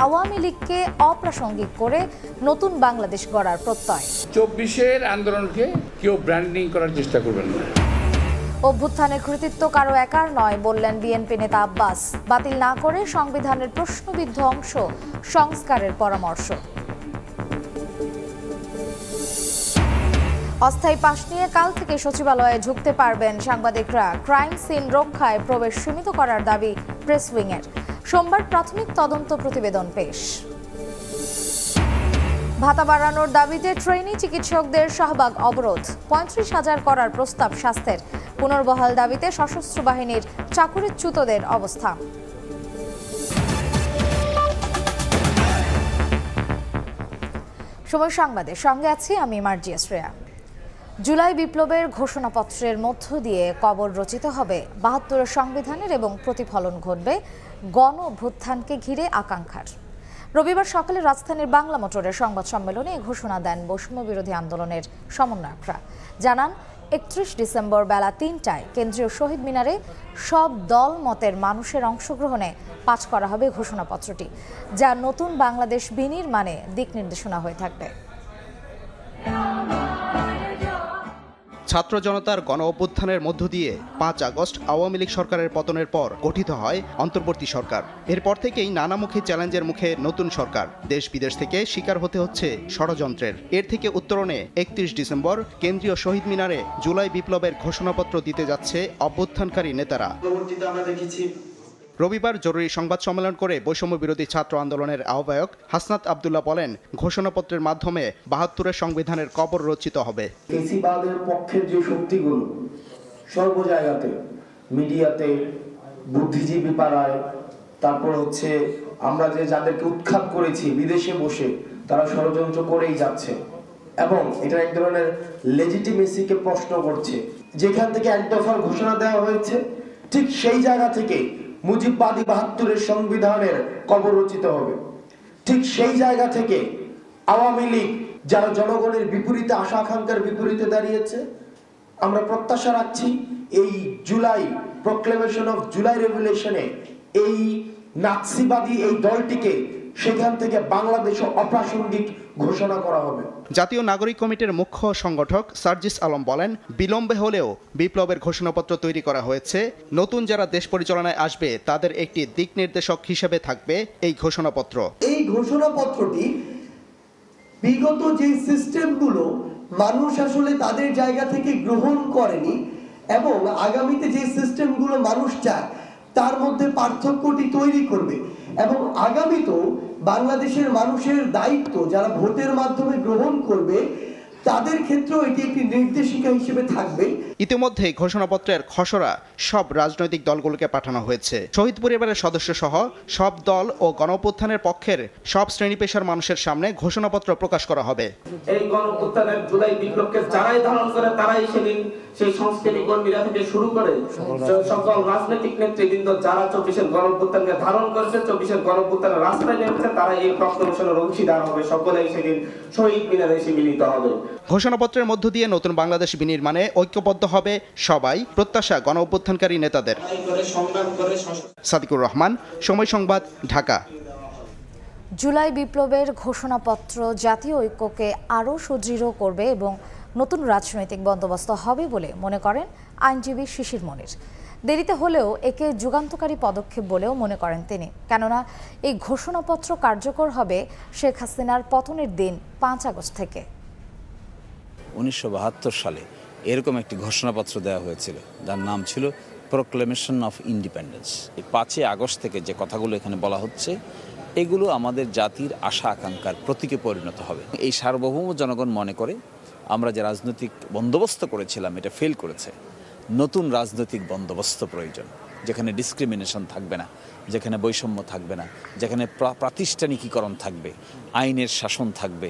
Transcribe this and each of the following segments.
আওয়ামী লীগকে অপ্রাসঙ্গিক করে নতুন বাংলাদেশ গড়ার প্রত্যয়। ২৪-এর আন্দোলনকে কেউ ব্র্যান্ডিং করার চেষ্টা করবেন না। অভ্যুত্থানের কৃতিত্ব কারো একার নয় বললেন বিএনপি নেতা আব্বাস। বাতিল না করে সংবিধানের প্রশ্নবিদ্ধ অংশ সংস্কারের পরামর্শ। অস্থায়ী পাশ নিয়ে কাল থেকে সচিবালয়ে ঢুকতে পারবেন সাংবাদিকরা। ক্রাইম সিন রক্ষায় প্রবেশ সীমিত করার দাবি প্রেস উইংয়ের। সোমবার প্রাথমিক তদন্ত প্রতিবেদন পেশ। ভাতা বাড়ানোর দাবিতে ট্রেনি চিকিৎসকদের শাহবাগ অবরোধ। ৩৫,০০০ করার প্রস্তাব স্বাস্থ্যের। পুনর্বহাল দাবিতে সশস্ত্র বাহিনীর চাকরিচ্যুতদের অবস্থা। সময় সংবাদের সঙ্গে আছি আমি মার্জিয়া শ্রেয়া। জুলাই বিপ্লবের ঘোষণাপত্রের মধ্য দিয়ে কবর রচিত হবে ৭২ সংবিধানের এবং প্রতিফলন ঘটবে গণ অভ্যুত্থানকে ঘিরে আকাঙ্ক্ষার। রবিবার সকালে রাজধানীর বাংলা মোটরের সংবাদ সম্মেলনে ঘোষণা দেন বৈষম্য বিরোধী আন্দোলনের সমন্বয়করা। জানান ৩১ ডিসেম্বর বেলা ৩টায় কেন্দ্রীয় শহীদ মিনারে সব দল মতের মানুষের অংশগ্রহণে পাঠ করা হবে ঘোষণাপত্রটি, যা নতুন বাংলাদেশ বিনির্মাণে দিক নির্দেশনা হয়ে থাকবে। ছাত্র জনতার গণ অভ্যুত্থানের মধ্য দিয়ে ৫ আগস্ট আওয়ামী লীগ সরকারের পতনের পর গঠিত হয় অন্তর্বর্তী সরকার। এরপর থেকেই নানামুখী চ্যালেঞ্জের মুখে নতুন সরকার। দেশ বিদেশ থেকে শিকার হতে হচ্ছে ষড়যন্ত্রের। এর থেকে উত্তরণে ৩১ ডিসেম্বর কেন্দ্রীয় শহীদ মিনারে জুলাই বিপ্লবের ঘোষণাপত্র দিতে যাচ্ছে অভ্যুত্থানকারী নেতারা। রবিবার জরুরি সংবাদ সম্মেলন করে বৈষম্য বিরোধী ছাত্র আন্দোলনের আহ্বায়ক হাসনাত আব্দুল্লাহ বলেন, ঘোষণাপত্রের মাধ্যমে ৭২ সংবিধানের কবর রচিত হবে। ফ্যাসিবাদের পক্ষের যে শক্তিগুলো সর্ব জায়গাতে, মিডিয়াতে, বুদ্ধিজীবী পাড়ায়, তারপর হচ্ছে আমরা যে যাদেরকে উৎখাত করেছি বিদেশে বসে, তারা ষড়যন্ত্র করেই যাচ্ছে এবং এটা এক ধরনের লেজিটিমেসিকে প্রশ্ন করছে। যেখান থেকে এক দফার ঘোষণা দেওয়া হয়েছে, ঠিক সেই জায়গা থেকে মুজিববাদী ৭২ সংবিধানের কবর রচিত হবে। ঠিক সেই জায়গা থেকে আওয়ামী লীগ যারা জনগণের বিপরীতে, আশা আকাঙ্ক্ষার বিপরীতে দাঁড়িয়েছে, আমরা প্রত্যাশা রাখছি এই জুলাই প্রক্লেমেশন অফ জুলাই রেভলিউশনে এই নাৎসিবাদী এই দলটিকে সেখান থেকে বাংলাদেশে অপ্রাসঙ্গিক ঘোষণা করা হবে। জাতীয় নাগরিক কমিটির মুখ্য সংগঠক সার্জিস আলম বলেন, বিলম্বে হলেও বিপ্লবের ঘোষণাপত্র তৈরি করা হয়েছে। নতুন যারা দেশ পরিচালনায় আসবে তাদের একটি দিক নির্দেশক হিসেবে থাকবে এই ঘোষণাপত্র। এই ঘোষণাপত্রটি বিগত যে সিস্টেমগুলো মানুষ আসলে তাদের জায়গা থেকে গ্রহণ করেনি এবং আগামীতে যে সিস্টেমগুলো মানুষ চায় তার মধ্যে পার্থক্যটি তৈরি করবে এবং আগামীতেও বাংলাদেশের মানুষের দায়িত্ব যারা ভোটের মাধ্যমে গ্রহণ করবে তাদের ক্ষেত্রেও এটি একটি নির্দেশিকা হিসেবে থাকবে। ইতিমধ্যে ঘোষণাপত্রের খসড়া সব রাজনৈতিক দলগুলোকে পাঠানো হয়েছে। শহীদ পরিবারের সদস্য সহ সব দল ও গণঅভ্যুত্থানের পক্ষের সব শ্রেণী পেশার মানুষের সামনে ঘোষণাপত্র প্রকাশ করা হবে। এই গণঅভ্যুত্থানের জুলাই বিপ্লবকে যারাই ধারণ করে তারাই সেদিন সেই সংস্কৃতি কর্মীরা থেকে শুরু করে সকল রাজনৈতিক নেতৃবৃন্দ যারা ২৪-এর গণঅভ্যুত্থানকে ধারণ করেছে, 24-এর গণঅভ্যুত্থানের রাস্তায় নেমেছে, তারা এই প্রক্লেমেশনের অংশীদার হবে। সকলেই সেদিন শহীদ মিনারে এসে মিলিত হবে। ঘোষণাপত্রের মধ্য দিয়ে নতুন বাংলাদেশ বিনির্মাণে ঐক্যবদ্ধ হবে সবাই, প্রত্যাশা গণ অভ্যুত্থানকারী নেতাদের। সাদিকুর রহমান, সময় সংবাদ, ঢাকা। জুলাই বিপ্লবের ঘোষণাপত্র জাতীয় ঐক্যকে আরও সুদৃঢ় করবে এবং নতুন রাজনৈতিক বন্দোবস্ত হবে বলে মনে করেন আইনজীবী শিশির মনির। দেরিতে হলেও একে যুগান্তকারী পদক্ষেপ বলেও মনে করেন তিনি, কেননা এই ঘোষণাপত্র কার্যকর হবে শেখ হাসিনার পতনের দিন ৫ আগস্ট থেকে। ১৯৭২ সালে এরকম একটি ঘোষণাপত্র দেওয়া হয়েছিল যার নাম ছিল প্রক্লেমেশন অফ ইন্ডিপেন্ডেন্স। ৫ আগস্ট থেকে যে কথাগুলো এখানে বলা হচ্ছে এগুলো আমাদের জাতির আশা আকাঙ্ক্ষার প্রতীকে পরিণত হবে। এই সার্বভৌম জনগণ মনে করে আমরা যে রাজনৈতিক বন্দোবস্ত করেছিলাম এটা ফেল করেছে। নতুন রাজনৈতিক বন্দোবস্ত প্রয়োজন, যেখানে ডিসক্রিমিনেশন থাকবে না, যেখানে বৈষম্য থাকবে না, যেখানে প্রাতিষ্ঠানিকীকরণ থাকবে, আইনের শাসন থাকবে।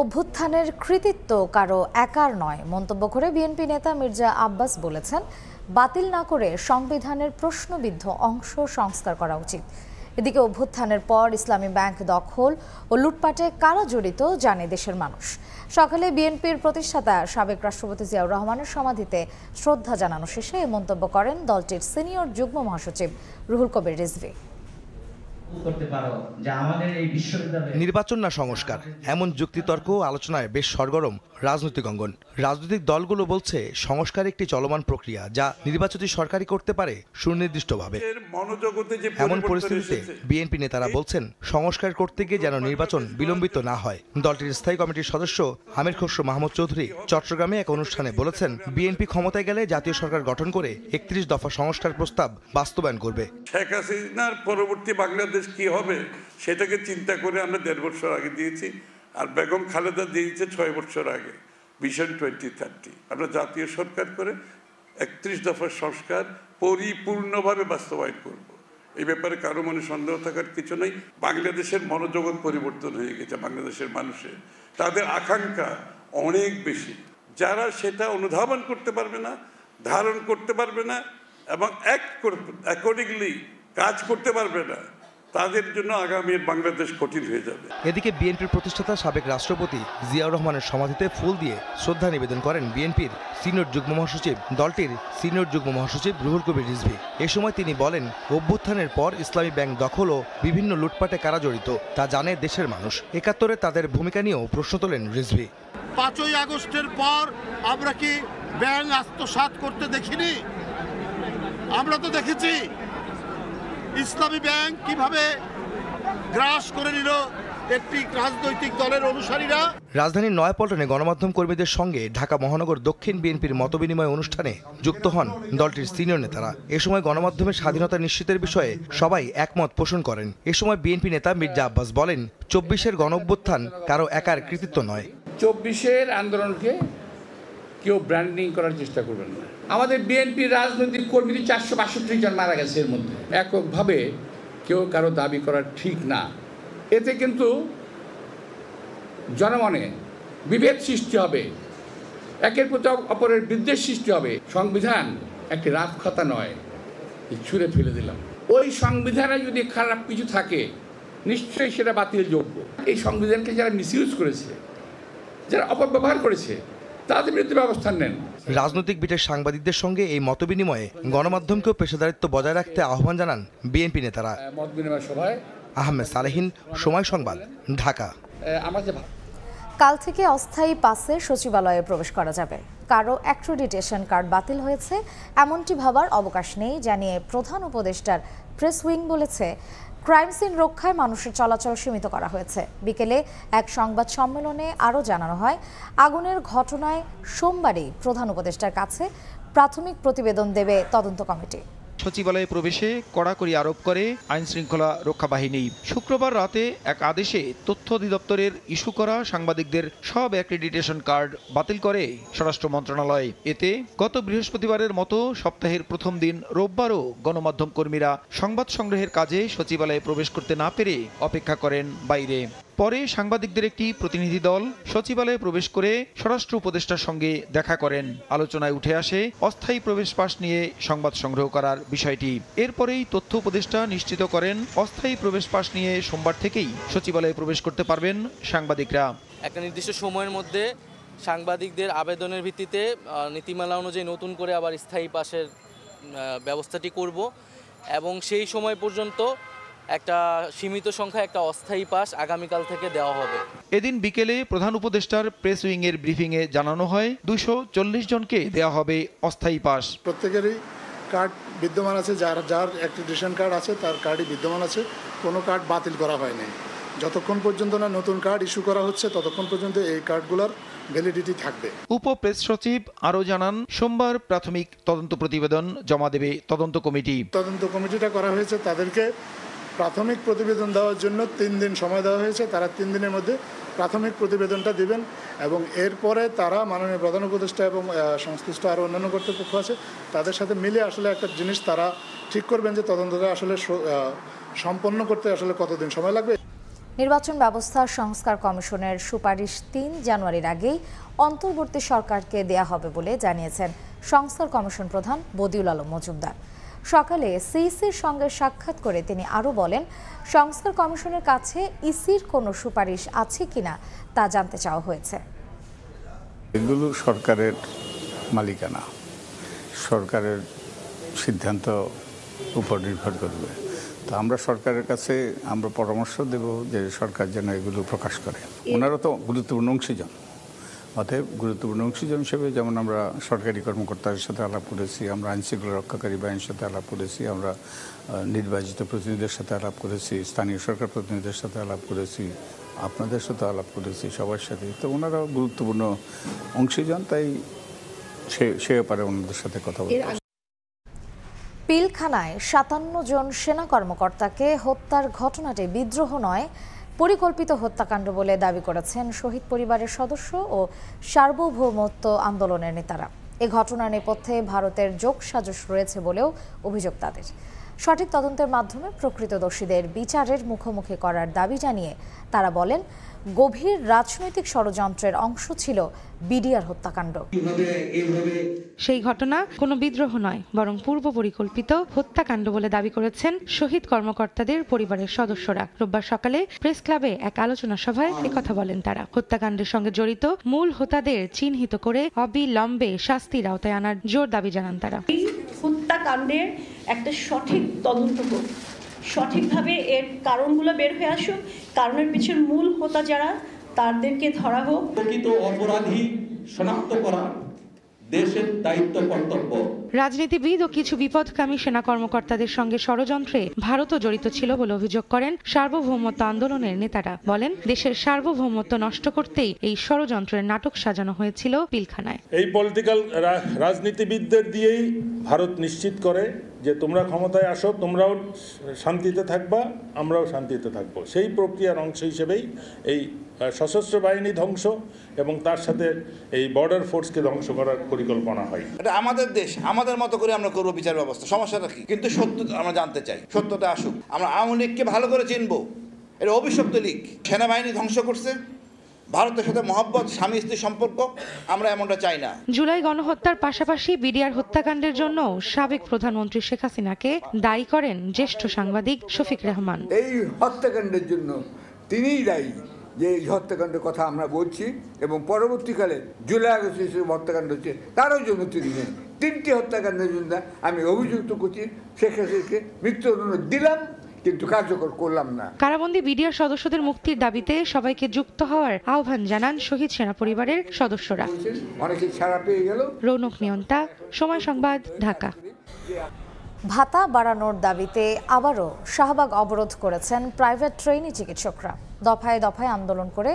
অভ্যুত্থানের কৃতিত্ব কারো একার নয় মন্তব্য করে বিএনপি নেতা মির্জা আব্বাস বলেছেন, বাতিল না করে সংবিধানের প্রশ্নবিদ্ধ অংশ সংস্কার করা উচিত। এদিকে অভ্যুত্থানের পর ইসলামী ব্যাংক দখল ও লুটপাটে কারা জড়িত জানে দেশের মানুষ। সকালে বিএনপির প্রতিষ্ঠাতা সাবেক রাষ্ট্রপতি জিয়াউর রহমানের সমাধিতে শ্রদ্ধা জানানো শেষে এ মন্তব্য করেন দলটির সিনিয়র যুগ্ম মহাসচিব রুহুল কবির রিজভী। নির্বাচন না সংস্কার, এমন যুক্তিতর্ক আলোচনায় বেশ সরগরম রাজনৈতিক অঙ্গন। রাজনৈতিক দলগুলো বলছে সংস্কার একটি চলমান প্রক্রিয়া, যা নির্বাচিত সরকারই করতে পারে সুনির্দিষ্টভাবে। এমন পরিস্থিতিতে বিএনপি নেতারা বলছেন সংস্কার করতে গিয়ে যেন নির্বাচন বিলম্বিত না হয়। দলটির স্থায়ী কমিটির সদস্য আমির খসরু মাহমুদ চৌধুরী চট্টগ্রামে এক অনুষ্ঠানে বলেছেন, বিএনপি ক্ষমতায় গেলে জাতীয় সরকার গঠন করে 31 দফা সংস্কার প্রস্তাব বাস্তবায়ন করবে। শেখ হাসিনার পরবর্তী বাংলাদেশ কি হবে সেটাকে চিন্তা করে আমরা 1.5 বছর আগে দিয়েছি, আর বেগম খালেদা দিয়েছে 6 বছর আগে ভিশন 2030। আমরা জাতীয় সরকার করে 31 দফার সংস্কার পরিপূর্ণভাবে বাস্তবায়ন করব। এই ব্যাপারে কারো মনে সন্দেহ থাকার কিছু নেই। বাংলাদেশের মনোজগৎ পরিবর্তন হয়ে গেছে। বাংলাদেশের মানুষের তাদের আকাঙ্ক্ষা অনেক বেশি, যারা সেটা অনুধাবন করতে পারবে না, ধারণ করতে পারবে না এবং অ্যাকর্ডিংলি কাজ করতে পারবে না, তাদের জন্য আগামীর বাংলাদেশ কঠিন হয়ে যাবে। এদিকে বিএনপির প্রতিষ্ঠাতা সাবেক রাষ্ট্রপতি জিয়াউর রহমানের সমাধিতে ফুল দিয়ে শ্রদ্ধা নিবেদন করেন বিএনপির সিনিয়র যুগ্ম মহাসচিব, দলটির সিনিয়র যুগ্ম মহাসচিব রুহুল কবির রিজভী। এ সময় তিনি বলেন, অভ্যুত্থানের পর ইসলামী ব্যাংক দখল ও বিভিন্ন লুটপাটে কারা জড়িত তা জানে দেশের মানুষ। 71-এ তাদের ভূমিকা নিয়েও প্রশ্ন তোলেন রিজভী। 5ই আগস্টের পর আমরা কি ব্যাংক আত্মসাৎ করতে দেখিনি? আমরা তো দেখেছি ইসলামী ব্যাংক কিভাবে গ্রাস করে নিল একটি রাজনৈতিক দলের অনুসারীরা। রাজধানীর নয়াপল্টনে গণমাধ্যম কর্মীদের সঙ্গে ঢাকা মহানগর দক্ষিণ বিএনপির মতবিনিময় অনুষ্ঠানে যুক্ত হন দলটির সিনিয়র নেতারা। এ সময় গণমাধ্যমের স্বাধীনতা নিশ্চিতের বিষয়ে সবাই একমত পোষণ করেন। এ সময় বিএনপি নেতা মির্জা আব্বাস বলেন, 24-এর গণঅভ্যুত্থান কারো একার কৃতিত্ব নয়। 24-এর আন্দোলনকে কেউ ব্র্যান্ডিং করার চেষ্টা করবেন না। আমাদের বিএনপির রাজনৈতিক কর্মী 462 জন মারা গেছে, এর মধ্যে এককভাবে কেউ কারো দাবি করা ঠিক না। এতে কিন্তু জনমনে বিভেদ সৃষ্টি হবে, একের প্রতি অপরের বিদ্বেষ সৃষ্টি হবে। সংবিধান একটি রাজখাতা নয়, ছুঁড়ে ফেলে দিলাম। ওই সংবিধানে যদি খারাপ কিছু থাকে নিশ্চয়ই সেটা বাতিলযোগ্য। এই সংবিধানকে যারা মিসইউজ করেছে, যারা অপব্যবহার করেছে, তাদের বিরুদ্ধে ব্যবস্থা নেন। রাজনৈতিক বিটের সাংবাদিকদের সঙ্গে এই মতবিনিময়ে গণমাধ্যমকেও পেশাদারিত্ব বজায় রাখতে আহ্বান জানান বিএনপি নেতারা। মতবিনিময় সভায় আহমেদ সালেহিন, সময় সংবাদ, ঢাকা। কাল থেকে অস্থায়ী পাসে সচিবালয়ে প্রবেশ করা যাবে। কারো অ্যাক্রেডিটেশন কার্ড বাতিল হয়েছে এমনটি ভাবার অবকাশ নেই জানিয়ে প্রধান উপদেষ্টার প্রেস উইং বলেছে, ক্রাইম সিন রক্ষায় মানুষের চলাচল সীমিত করা হয়েছে। বিকেলে এক সংবাদ সম্মেলনে আরও জানানো হয়, আগুনের ঘটনায় সোমবারই প্রধান উপদেষ্টার কাছে প্রাথমিক প্রতিবেদন দেবে তদন্ত কমিটি। সচিবালয়ে প্রবেশে কড়াকড়ি আরোপ করে আইন শৃঙ্খলা রক্ষা বাহিনী। শুক্রবার রাতে এক আদেশে তথ্য অধিদপ্তরের ইস্যু করা সাংবাদিকদের সব অ্যাক্রেডিটেশন কার্ড বাতিল করে স্বরাষ্ট্র মন্ত্রণালয়। এতে গত বৃহস্পতিবারের মতো সপ্তাহের প্রথম দিন রোববারও গণমাধ্যম কর্মীরা সংবাদ সংগ্রহের কাজে সচিবালয়ে প্রবেশ করতে না পেরে অপেক্ষা করেন বাইরে। পরে সাংবাদিকদের একটি প্রতিনিধি দল সচিবালয়ে প্রবেশ করে স্বরাষ্ট্র উপদেষ্টার সঙ্গে দেখা করেন। আলোচনায় উঠে আসে অস্থায়ী প্রবেশ পাস নিয়ে সংবাদ সংগ্রহ করার বিষয়টি। এরপরেই তথ্য উপদেষ্টা নিশ্চিত করেন অস্থায়ী প্রবেশ পাস নিয়ে সোমবার থেকেই সচিবালয়ে প্রবেশ করতে পারবেন সাংবাদিকরা। একটা নির্দিষ্ট সময়ের মধ্যে সাংবাদিকদের আবেদনের ভিত্তিতে নীতিমালা অনুযায়ী নতুন করে আবার স্থায়ী পাসের ব্যবস্থাটি করব এবং সেই সময় পর্যন্ত একটা সীমিত সংখ্যা একটা অস্থায়ী পাস আগামীকাল থেকে দেওয়া হবে। এদিন বিকেলে প্রধান উপদেষ্টার প্রেস উইং এর ব্রিফিংয়ে জানানো হয় 240 জনকে দেওয়া হবে অস্থায়ী পাস। প্রত্যেকেরই কার্ড বিদ্যমান আছে, যার অ্যাক্রেডিটেশন কার্ড আছে তার কার্ডই বিদ্যমান আছে, কোনো কার্ড বাতিল করা হয়নি। যতক্ষণ পর্যন্ত না নতুন কার্ড ইস্যু করা হচ্ছে ততক্ষণ পর্যন্ত এই কার্ডগুলোর ভ্যালিডিটি থাকবে। উপপ্রেস সচিব আরও জানান, সোমবার প্রাথমিক তদন্ত প্রতিবেদন জমা দেবে তদন্ত কমিটি। তদন্ত কমিটিটা করা হয়েছে, তাদেরকে প্রাথমিক প্রতিবেদন দেওয়ার জন্য 3 দিন সময় দেওয়া হয়েছে। তারা 3 দিনের মধ্যে প্রাথমিক প্রতিবেদনটা দিবেন এবং এরপরে তারা মাননীয় প্রধান উপদেষ্টা এবং সংশ্লিষ্ট আরও অন্যান্য কর্তৃপক্ষ আছে তাদের সাথে মিলে আসলে একটা জিনিস তারা ঠিক করবেন যে তদন্তটা আসলে সম্পন্ন করতে আসলে কতদিন সময় লাগবে। নির্বাচন ব্যবস্থা সংস্কার কমিশনের সুপারিশ 3 জানুয়ারির আগেই অন্তর্বর্তী সরকারকে দেয়া হবে বলে জানিয়েছেন সংস্কার কমিশন প্রধান বদিউল আলম মজুমদার। সকালে সিইসির সঙ্গে সাক্ষাৎ করে তিনি আরও বলেন, সংস্কার কমিশনের কাছে ইসির কোনো সুপারিশ আছে কিনা তা জানতে চাওয়া হয়েছে। এগুলো সরকারের মালিকানা, সরকারের সিদ্ধান্ত উপর নির্ভর করবে। তো আমরা সরকারের কাছে আমরা পরামর্শ দেব যে সরকার যেন এগুলো প্রকাশ করে। ওনারা তো গুরুত্বপূর্ণ অংশীজন, অতএব গুরুত্বপূর্ণ অংশীজন হিসেবে যেমন আমরা সরকারি কর্মকর্তাদের সাথে আলাপ করেছি, আমরা আইনশৃঙ্খলা রক্ষাকারী বাহিনীর সাথে আলাপ করেছি, আমরা নির্বাচিত প্রতিনিধিদের সাথে আলাপ করেছি, স্থানীয় সরকার প্রতিনিধিদের সাথে আলাপ করেছি, আপনাদের সাথে আলাপ করেছি, সবার সাথে। তো ওনারা গুরুত্বপূর্ণ অংশীজন, তাই সে ব্যাপারে ওনাদের সাথে কথা বলতে। পিলখানায় ৫৭ জন সেনা কর্মকর্তাকে হত্যার ঘটনাটি বিদ্রোহ নয়, পরিকল্পিত হত্যাকাণ্ড বলে দাবি করেছেন শহীদ পরিবারের সদস্য ও সার্বভৌমত্ব আন্দোলনের নেতারা। এ ঘটনার নেপথ্যে ভারতের যোগসাজশ রয়েছে বলেও অভিযোগ তাদের। সঠিক তদন্তের মাধ্যমে প্রকৃত দোষীদের বিচারের মুখোমুখি করার দাবি জানিয়ে তারা বলেন, গভীর রাজনৈতিক ষড়যন্ত্রের অংশ ছিল বিডিআর হত্যাকাণ্ড। সেই ঘটনা কোনো বিদ্রোহ নয়, বরং পূর্ব পরিকল্পিত হত্যাকাণ্ড বলে দাবি করেছেন শহীদ কর্মকর্তাদের পরিবারের সদস্যরা। রোববার সকালে প্রেস ক্লাবে এক আলোচনা সভায় একথা বলেন তারা। হত্যাকাণ্ডের সঙ্গে জড়িত মূল হোতাদের চিহ্নিত করে অবিলম্বে শাস্তির আওতায় আনার জোর দাবি জানান তারা। হত্যাকাণ্ডের একটা সঠিক তদন্ত হোক, সঠিকভাবে এর কারণগুলো বের হয়ে আসুক, কারণের পিছনে মূল হোতা যারা তাদেরকে ধরা হোক। প্রকৃত অপরাধী শনাক্ত করা দেশের দায়িত্ব কর্তব্য। রাজনীতিবিদ ও কিছু বিপদকামী সেনা কর্মকর্তাদের সঙ্গে ষড়যন্ত্রে ভারতও জড়িত ছিল বলে অভিযোগ করেন সার্বভৌমত্ব আন্দোলনের নেতারা। বলেন, দেশের সার্বভৌমত্ব নষ্ট করতেই এই ষড়যন্ত্রের নাটক সাজানো হয়েছিল পিলখানায়। এই পলিটিক্যাল রাজনীতিবিদদের দিয়েই ভারত নিশ্চিত করে যে তোমরা ক্ষমতায় আসো, তোমরাও শান্তিতে থাকবা, আমরাও শান্তিতে থাকবো। সেই প্রক্রিয়ার অংশ হিসেবেই এই সশস্ত্র বাহিনী ধ্বংস এবং তার সাথে এই বর্ডার ফোর্সকে ধ্বংস করার পরিকল্পনা হয়। এটা আমাদের দেশ, আমাদের মতো করে আমরা করবো বিচার ব্যবস্থা, সমস্যাটা কি? কিন্তু সত্য আমরা জানতে চাই, সত্যতা আসুক। আমরা আওয়ামী লীগকে ভালো করে চিনবো, এটা অভিশপ্ত লীগ। সেনাবাহিনী ধ্বংস করছে, ভারতের সাথে মহব্বত, স্বামী স্ত্রী সম্পর্ক, আমরা এমনটা চাই না। জুলাই গণহত্যার পাশাপাশি বিডিআর হত্যাকাণ্ডের জন্য সাবেক প্রধানমন্ত্রী শেখ হাসিনাকে দায়ী করেন জ্যেষ্ঠ সাংবাদিক শফিক রেহমান। এই হত্যাকাণ্ডের জন্য তিনিই দায়ী, যে এই হত্যাকাণ্ডের কথা আমরা বলছি, এবং পরবর্তীকালে জুলাই আগস্ট হত্যাকাণ্ড হচ্ছে তারও জন্য তিনি নেই। 3টি হত্যাকাণ্ডের জন্য আমি অভিযুক্ত করছি শেখ হাসিনাকে, মৃত্যুদণ্ড দিলাম কিন্তু কার্যকর করলাম না। কারাবন্দী বিডিআর সদস্যদের মুক্তির দাবিতে সবাইকে যুক্ত হওয়ার আহ্বান জানান শহীদ সেনা পরিবারের সদস্যরা। অনেকে ছাড়া পেয়ে গেল। রৌনক নিয়ন্তা, সময় সংবাদ, ঢাকা। ভাতা বাড়ানোর দাবিতে আবারও শাহবাগ অবরোধ করেছেন প্রাইভেট ট্রেনি চিকিৎসকরা। দফায় দফায় আন্দোলন করে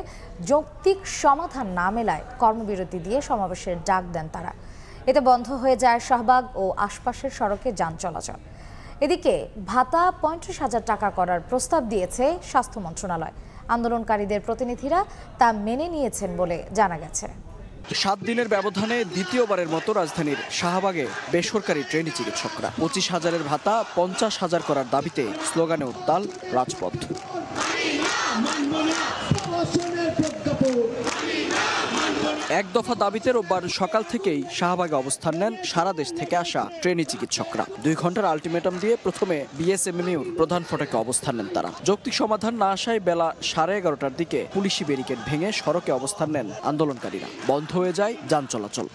যৌক্তিক সমাধান না মেলায় কর্মবিরতি দিয়ে সমাবেশের ডাক দেন তারা। এতে বন্ধ হয়ে যায় শাহবাগ ও আশপাশের সড়কে যান চলাচল। এদিকে ভাতা 35,000 টাকা করার প্রস্তাব দিয়েছে স্বাস্থ্য মন্ত্রণালয়। আন্দোলনকারীদের প্রতিনিধিরা তা মেনে নিয়েছেন বলে জানা গেছে। 7 দিনের ব্যবধানে দ্বিতীয়বারের মতো রাজধানীর শাহবাগে বেসরকারি ট্রেনি চিকিৎসকরা 25,000-এর ভাতা 50,000 করার দাবিতে স্লোগানে উত্তাল রাজপথ। এক দফা দাবিতে রোববার সকাল থেকেই শাহবাগে অবস্থান নেন সারা দেশ থেকে আসা ট্রেনি চিকিৎসকরা। 2 ঘন্টার আলটিমেটাম দিয়ে প্রথমে বিএসএমএমইউর প্রধান ফটকে অবস্থান নেন তারা। যৌক্তিক সমাধান না আসায় বেলা 11:30টার দিকে পুলিশি ব্যারিকেড ভেঙে সড়কে অবস্থান নেন আন্দোলনকারীরা। বন্ধ হয়ে যায় যান চলাচল।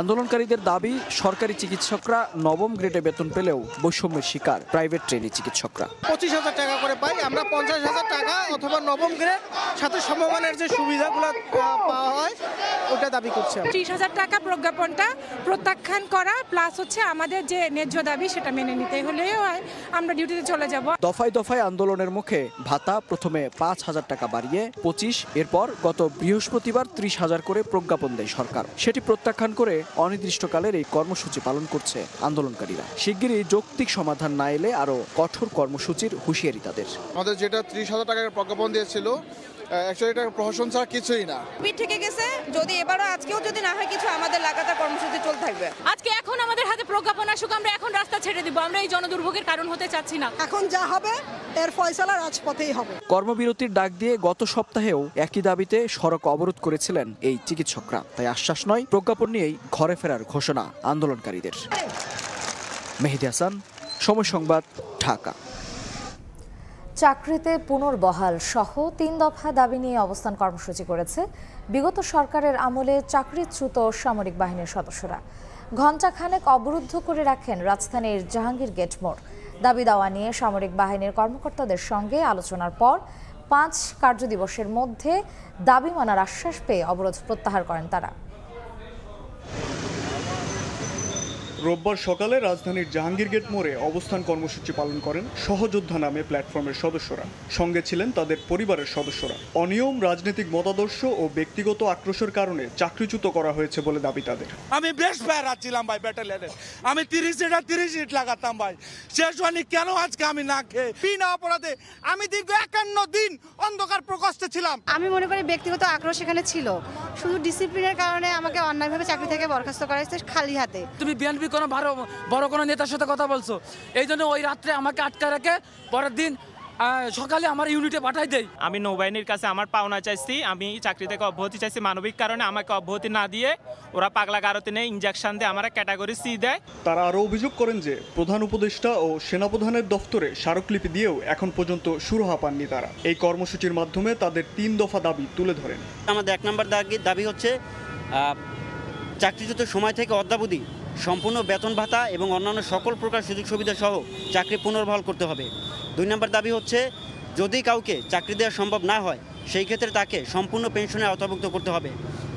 আন্দোলনকারীদের দাবি, সরকারি চিকিৎসকরা নবম গ্রেডে বেতন পেলেও বৈষম্যের শিকার প্রাইভেট ট্রেনি চিকিৎসকরা। 25,000 টাকা করে পাই আমরা, 50,000 টাকা অথবা নবম গ্রেড সাথে সমমানের যে সুবিধাগুলো পাওয়া হয় ওটা দাবি করছে। 30,000 টাকা প্রজ্ঞাপনটা প্রত্যাখ্যান করা, প্লাস হচ্ছে আমাদের যে ন্যায্য দাবি সেটা মেনে নিতে হলেও আমরা ডিউটিতে চলে যাব। দফায় দফায় আন্দোলনের মুখে ভাতা প্রথমে 5,000 টাকা বাড়িয়ে 25, এরপর গত বৃহস্পতিবার 30,000 করে প্রজ্ঞাপন দেয় সরকার। সেটি প্রত্যাখ্যান করে অনির্দিষ্টকালের এই কর্মসূচি পালন করছে আন্দোলনকারীরা। শিগগিরই যৌক্তিক সমাধান না এলে আরো কঠোর কর্মসূচির হুঁশিয়ারি তাদের। আমাদের যেটা 30,000 টাকার প্রজ্ঞাপন দিয়েছিল, অ্যাকচুয়ালি এটা প্রহসন ছাড়া কিছুই না। পিঠ থেকে গেছে, যদি এবারও আজকেও যদি না হয় কিছু, আমাদের লাগাতার কর্মসূচি চলতে থাকবে। আজকে এখন আমাদের হাতে প্রজ্ঞাপন আসুক, আমরা এখন রাস্তা ছেড়ে দিব। আমরা এই জনদুর্ভোগের কারণ হতে চাচ্ছি না। এখন যা হবে এর ফয়সালা রাজপথেই হবে। কর্মবিরতির ডাক দিয়ে গত সপ্তাহেও একই দাবিতে সড়ক অবরোধ করেছিলেন এই চিকিৎসকরা। তাই আশ্বাস নয়, প্রজ্ঞাপন নিয়েই ঘরে ফেরার ঘোষণা আন্দোলনকারীদের। মেহেদী হাসান, সময় সংবাদ, ঢাকা। চাকরিতে পুনর্বহাল সহ 3 দফা দাবি নিয়ে অবস্থান কর্মসূচি করেছে বিগত সরকারের আমলে চাকরিচ্যুত সামরিক বাহিনীর সদস্যরা। ঘণ্টাখানেক অবরুদ্ধ করে রাখেন রাজধানীর জাহাঙ্গীর গেট মোড়। দাবি দাওয়া নিয়ে সামরিক বাহিনীর কর্মকর্তাদের সঙ্গে আলোচনার পর 5 কার্যদিবসের মধ্যে দাবি মানার আশ্বাস পেয়ে অবরোধ প্রত্যাহার করেন তারা। রোববার সকালে রাজধানীর জাহাঙ্গীর গেট মোড়ে অবস্থান কর্মসূচি পালন করেন সহযোদ্ধা নামে প্ল্যাটফর্মের সদস্যরা। সঙ্গে ছিলেন তাদের পরিবারের সদস্যরা। অনিয়ম, রাজনৈতিক মতাদর্শ ও ব্যক্তিগত আক্রোশের কারণে চাকরিচ্যুত করা হয়েছে বলে দাবি তাদের। আমি বেশ প্যারা ছিলাম ভাই ব্যাটালিয়নে, আমি 30 ইট লাগাতাম ভাই। শেষ হয়নি কেন আজকে আমি না খেয়ে বিনা অপরাধে আমি দীর্ঘ 51 দিন অন্ধকার প্রকোষ্ঠে ছিলাম। আমি মনে করি ব্যক্তিগত আক্রোশ এখানে ছিল, শুধু ডিসিপ্লিনের কারণে আমাকে অন্যায়ভাবে চাকরি থেকে বরখাস্ত করা হয়েছে খালি হাতে। তুমি বিএনপি কোনো বড় কোনো নেতার সাথে কথা বলছো, এই জন্য ওই রাত্রে আমাকে আটকে রেখে পরের দিন সকালে আমার ইউনিটে পাঠাই দেয়। আমি নৌবাহিনীর কাছে আমার পাওনা চাইছি, আমি চাকরি থেকে অব্যাহতি চাইছি। মানবিক কারণে আমাকে অব্যাহতি না দিয়ে ওরা পাগলা গারতে নেই ইনজেকশন দিয়ে আমার ক্যাটাগরি সি দেয়। তারা আরও অভিযোগ করেন যে প্রধান উপদেষ্টা ও সেনাপ্রধানের দফতরে স্মারকলিপি দিয়েও এখন পর্যন্ত সুরাহা পাননি তারা। এই কর্মসূচির মাধ্যমে তাদের 3 দফা দাবি তুলে ধরেন। আমাদের 1 নম্বর দাবি হচ্ছে চাকরিচ্যুত সময় থেকে অদ্যাবধি সম্পূর্ণ বেতন ভাতা এবং অন্যান্য সকল প্রকার সুযোগ সুবিধা সহ চাকরি পুনর্বহাল করতে হবে। 2 নম্বর দাবি হচ্ছে যদি কাউকে চাকরি দেওয়া সম্ভব না হয় সেই ক্ষেত্রে তাকে সম্পূর্ণ পেনশনে আওতাভুক্ত করতে হবে।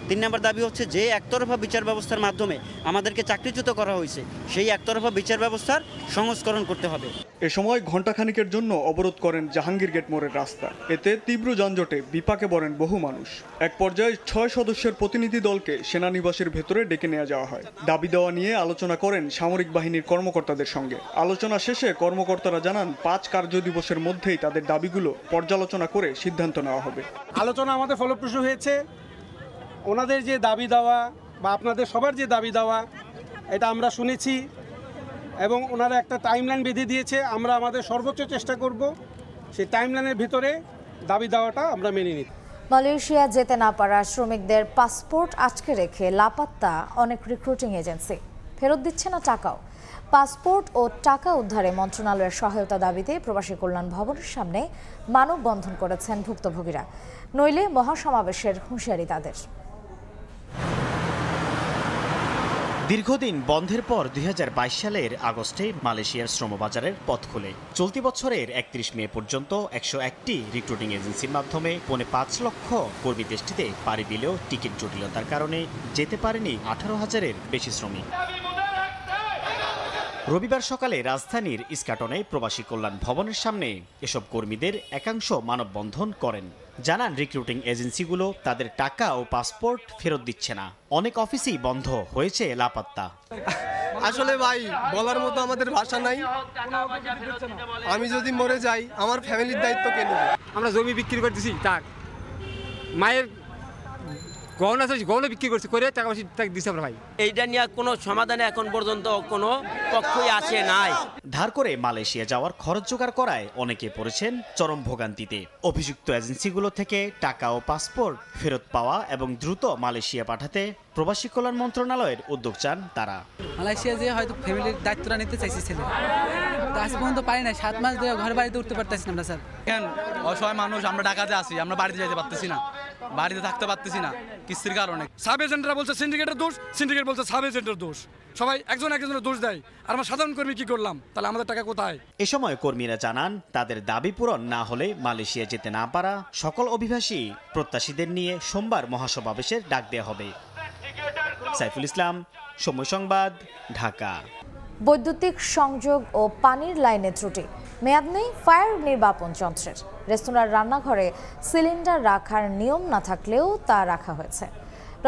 3 নম্বর দাবি হচ্ছে যে একতরফা বিচার ব্যবস্থার মাধ্যমে আমাদেরকে চাকরিচ্যুত করা হয়েছে সেই একতরফা বিচার ব্যবস্থার সংস্করণ করতে হবে। এ সময় ঘণ্টাখানিকের জন্য অবরোধ করেন জাহাঙ্গীর গেট মোড়ের রাস্তা। এতে তীব্র যানজটে বিপাকে পড়েন বহু মানুষ। এক পর্যায়ে 6 সদস্যের প্রতিনিধি দলকে সেনানিবাসের ভেতরে ডেকে নেওয়া যাওয়া হয়। দাবি দেওয়া নিয়ে আলোচনা করেন সামরিক বাহিনীর কর্মকর্তাদের সঙ্গে। আলোচনা শেষে কর্মকর্তারা জানান 5 কার্যদিবসের মধ্যেই তাদের দাবিগুলো পর্যালোচনা করে সিদ্ধান্ত নেওয়া হবে। আলোচনা আমাদের ফলপ্রসূ হয়েছে। ওনাদের যে দাবি দেওয়া বা আপনাদের সবার যে দাবি দেওয়া এটা আমরা শুনেছি এবং ওনারা একটা টাইমলাইন বেঁধে দিয়েছে। আমরা আমাদের সর্বোচ্চ চেষ্টা করব সেই টাইমলাইনের ভিতরে দাবি দেওয়াটা আমরা মেনে নিই। মালয়েশিয়া যেতে না পারা শ্রমিকদের পাসপোর্ট আটকে রেখে লাপাত্তা অনেক রিক্রুটিং এজেন্সি, ফেরত দিচ্ছে না টাকাও। পাসপোর্ট ও টাকা উদ্ধারে মন্ত্রণালয়ের সহায়তা দাবিতে প্রবাসী কল্যাণ ভবনের সামনে মানববন্ধন করেছেন ভুক্তভোগীরা, নইলে মহাসমাবেশের হুঁশিয়ারি তাদের। দীর্ঘদিন বন্ধের পর 2022 সালের আগস্টে মালয়েশিয়ার শ্রমবাজারের পথ খোলে। চলতি বছরের 31 মে পর্যন্ত 101টি রিক্রুটিং এজেন্সির মাধ্যমে 5.5 লক্ষ কর্মী দেশটিতে পাড়ি দিলেও টিকিট জটিলতার কারণে যেতে পারেনি 18,000-এর বেশি শ্রমিক। রবিবার সকালে রাজধানীর ইস্কাটনে প্রবাসী কল্যাণ ভবনের সামনে এসব কর্মীদের একাংশ মানববন্ধন করেন। জানান রিক্রুটিং এজেন্সিগুলো তাদের টাকা ও পাসপোর্ট ফেরত দিচ্ছে না। অনেক অফিসেই বন্ধ হয়েছে লাপাত্তা। আসলে ভাই বলার মতো আমাদের ভাষা নাই। আমি যদি মরে যাই আমার ফ্যামিলির দায়িত্ব কে নেবে? আমরা জমি বিক্রি করতেছি, টাক মায়ের গহনা বিক্রি করছি করে টাকা দিচ্ছে আমরা ভাই। এইটা নিয়ে কোনো সমাধানে এখন পর্যন্ত কোনো পক্ষই আসে নাই। ধার করে মালয়েশিয়া যাওয়ার খরচ জোগাড় করায় অনেকে পড়েছেন চরম ভোগান্তিতে। অভিযুক্ত এজেন্সিগুলো থেকে টাকা ও পাসপোর্ট ফেরত পাওয়া এবং দ্রুত মালয়েশিয়া পাঠাতে প্রবাসী কল্যাণ মন্ত্রণালয়ের উদ্যোগ চান তারা। মালয়েশিয়া যে হয়তো ফ্যামিলির দায়িত্বটা নিতে চাইছে ছেলে, আজ পর্যন্ত পারি না। 7 মাস ধরে ঘর বাড়িতে উঠতে পারতেছি না আমরা স্যার। কেন অসহায় মানুষ আমরা ঢাকাতে আছি, আমরা বাড়িতে যেতে পারতেছি না, বাড়িতে থাকতে পারতেছি না কিস্তির কারণে। সাব এজেন্টরা বলছে সিন্ডিকেটের দোষ, সিন্ডিকেট বলছে সাব এজেন্টের দোষ, সবাই একজনের দোষ দেয়। আর আমরা সাধারণ কর্মী কি করলাম? তাহলে আমাদের টাকা কোথায়? এ সময় কর্মীরা জানান তাদের দাবি পূরণ না হলে মালয়েশিয়া যেতে না পারা সকল অভিবাসী প্রত্যাশীদের নিয়ে সোমবার মহাসমাবেশের ডাক দেওয়া হবে। সাইফুল ইসলাম, সময় সংবাদ, ঢাকা। বৈদ্যুতিক সংযোগ ও পানির লাইনে ত্রুটি, মেয়াদ নেই ফায়ার নির্বাপন যন্ত্রের। রেস্তোরাঁর রান্নাঘরে সিলিন্ডার রাখার নিয়ম না থাকলেও তা রাখা হয়েছে।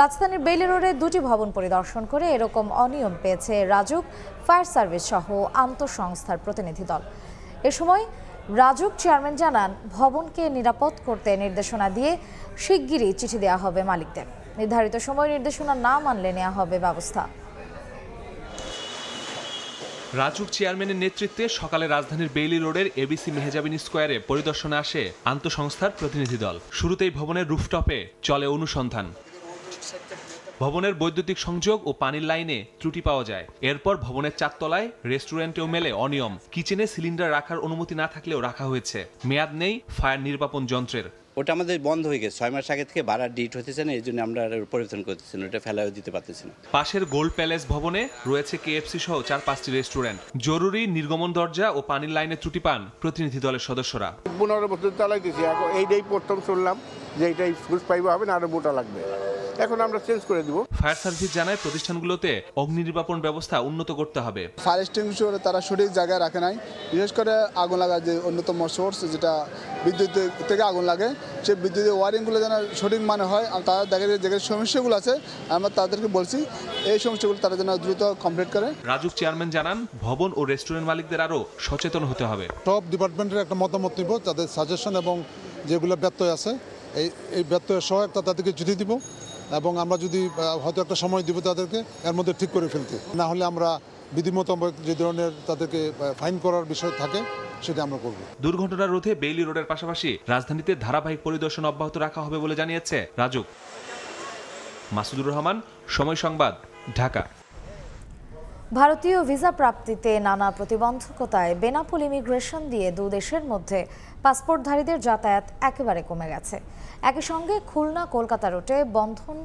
রাজধানীর বেইলি রোডে 2টি ভবন পরিদর্শন করে এরকম অনিয়ম পেয়েছে রাজুক, ফায়ার সার্ভিস সহ আন্তঃসংস্থার প্রতিনিধি দল। এ সময় রাজুক চেয়ারম্যান জানান, ভবনকে নিরাপদ করতে নির্দেশনা দিয়ে শিগগিরই চিঠি দেওয়া হবে মালিকদের। নির্ধারিত সময় নির্দেশনা না মানলে নেওয়া হবে ব্যবস্থা। রাজুক চেয়ারম্যানের নেতৃত্বে সকালে রাজধানীর বেইলি রোডের এবিসি মেহজাবিন স্কোয়ারে পরিদর্শনে আসে আন্তঃসংস্থার প্রতিনিধি দল। শুরুতেই ভবনের রুফটপে চলে অনুসন্ধান। ভবনের বৈদ্যুতিক সংযোগ ও পানির লাইনে ত্রুটি পাওয়া যায়। এরপর ভবনের 4 তলায় রেস্টুরেন্টেও মেলে অনিয়ম। কিচেনে সিলিন্ডার রাখার অনুমতি না থাকলেও রাখা হয়েছে। মেয়াদ নেই ফায়ার নির্বাপন যন্ত্রের। ওটা আমাদের বন্ধ হয়ে গেছে 6 মাস আগে থেকে ভাড়া ডিট হতেছে না, এই জন্য আমরা পরিবর্তন করতেছি না, ওটা ফেলাও দিতে পারতেছি না। পাশের গোল্ড প্যালেস ভবনে রয়েছে কেএফসি সহ 4-5টি রেস্টুরেন্ট। জরুরি নির্গমন দরজা ও পানির লাইনে ত্রুটি পান প্রতিনিধি দলের সদস্যরা। 15 বছর চালাইতেছি, এখন এইটাই প্রথম শুনলাম যে এইটাই ফুস পাইব হবে না, আরো মোটা লাগবে, এখন আমরা চেঞ্জ করে দিব। ফায়ার সার্ভিস জানায় প্রতিষ্ঠানগুলোতে অগ্নি নির্বাপন ব্যবস্থা উন্নত করতে হবে। ফায়ার এক্সটিংগুইশার তারা সঠিক জায়গায় রাখে নাই, বিশেষ করে আগুন লাগার যে অন্যতম সোর্স যেটা বিদ্যুৎ থেকে আগুন লাগে, সেই বিদ্যুতের ওয়ারিংগুলো যেন সঠিক মানে হয়। আর তারা দেখা যায় যেখানে সমস্যাগুলো আছে আমরা তাদেরকে বলছি এই সমস্যাগুলো তারা যেন দ্রুত কমপ্লিট করে। রাজুক চেয়ারম্যান জানান ভবন ও রেস্টুরেন্ট মালিকদের আরও সচেতন হতে হবে। সব ডিপার্টমেন্টের একটা মতামত নিব, তাদের সাজেশন এবং যেগুলো ব্যত্যয় আছে এই ব্যত্যয়ের সহ একটা তাদেরকে চিঠি দিব এবং আমরা যদি হয়তো একটা সময় দিব তাদেরকে এর মধ্যে ঠিক করে ফেলতে, না হলে আমরা বিধিমত যে ধরনের তাদেরকে ফাইন করার বিষয় থাকে সেটা আমরা করব। দুর্ঘটনা রোধে বেইলি রোডের পাশাপাশি রাজধানীতে ধারাবাহিক পরিদর্শন অব্যাহত রাখা হবে বলে জানিয়েছে রাজুক। মাসুদুর রহমান, সময় সংবাদ, ঢাকা। ভারতীয় ভিসা প্রাপ্তিতে নানা প্রতিবন্ধকতায় বেনাপোল ইমিগ্রেশন দিয়ে দুই দেশের মধ্যে পাসপোর্টধারীদের যাতায়াত একেবারে কমে গেছে। একই সঙ্গে খুলনা কলকাতা রুটে বন্ধন